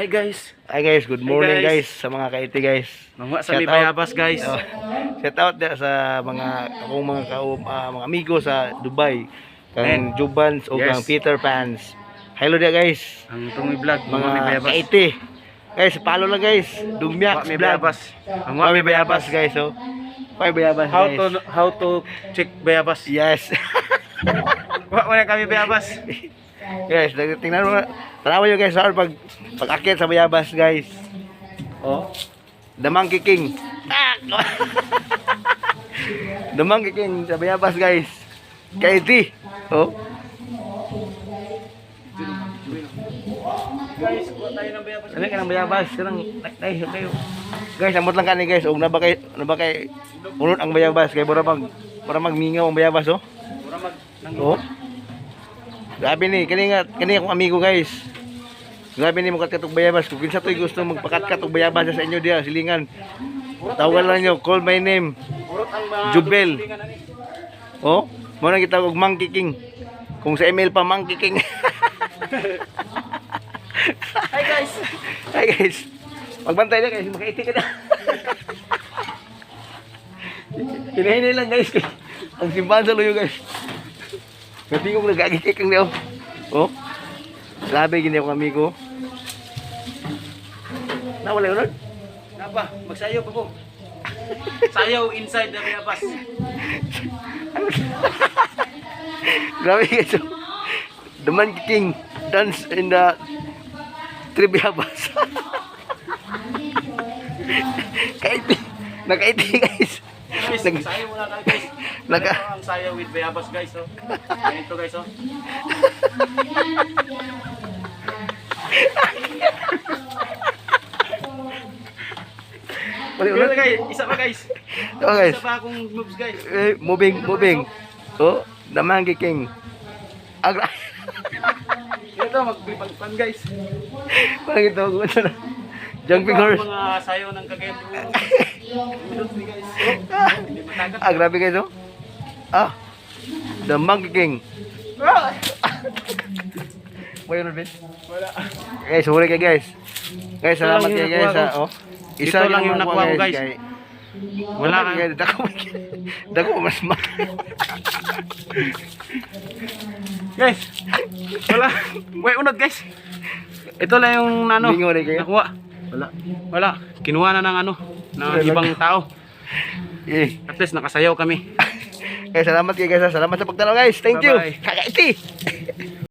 Hi guys. Hi guys, good morning guys. guys sa mga kaiti guys. Mga sa Shout may out. bayabas guys. Shout out dia sa mga akong mga amigo sa Dubai. And Kang Jubans o yes. kang Peter Pans. Hello dia guys. Ang tungoy vlog Mga may bayabas. kaiti. Guys, follow lang guys. Dumyak May vlog. bayabas. Ang Wa may bayabas guys, oh. May bayabas guys. How to check bayabas. Yes. Wa na kami bayabas. Guys, tingnan mo. Tanawan nyo guys, pag akit sa bayabas guys. Oh. The Monkey King. The Monkey King sa bayabas guys. Kaiti. Oh. Guys, kuha tayo ng bayabas. Ano ka ng bayabas? Kanang kayo. Guys, amot lang kani guys. Og nabakay unod ang bayabas kay para magmingaw ang bayabas oh. Mura mag Oh. Grabe ni, kani akong amigo guys. Grabe ni mo katog bayabas. Kung kinsa to'y gusto magpakat og bayabas sa inyo diya, silingan. Tawagan lang nyo, call my name. Urot ang mga Jubel. tulingan ani. Oh, mo na kita og Monkey King. Kung sa email pa Monkey King. Hi guys. Hi guys. Magbantay na guys, makaiti ka na. Hinahinay lang guys. Ang simbahan sa luyo guys. Kasi kong nagagikik ang niyo. Oh. Grabe gini akong amigo. Nawala yun. Napa, magsayaw pa po. Sayaw inside the bayabas. Grabe guys. Oh. The Monkey King dance in the Tribiabas. Kaiti. Nakaiti guys. Guys, sayaw muna tayo guys. Naka- Ito ang sayaw with bayabas guys oh. Ganito guys oh. Ulit. Guys, isa pa guys. Oh guys. Isa pa akong moves guys. Moving. Oh, the Monkey King. Agra. Ito magpipagpan guys. Parang ito ko na. Jumping horse. Mga sayaw ng Cagayan de Oro. Minutes ni guys. Hindi matagal. Ah, grabe guys oh. Ah. The Monkey King. Wala na, Ben? Wala. Guys, huli kayo guys. Guys, salamat lang yung kayo guys. nakuha Oh. Ito lang yung nakuha ko, guys. Wala ka. Dako mas Guys. Wala. Wait, unod guys. Ito lang yung ano. Bingo rin kayo? Nakuha. Wala. Kinuha na ng ano. Ng ibang tao. Eh. At least nakasayaw kami. Guys, salamat kayo guys. Salamat sa pagtanaw guys. Thank you. Bye-bye. Kakaiti.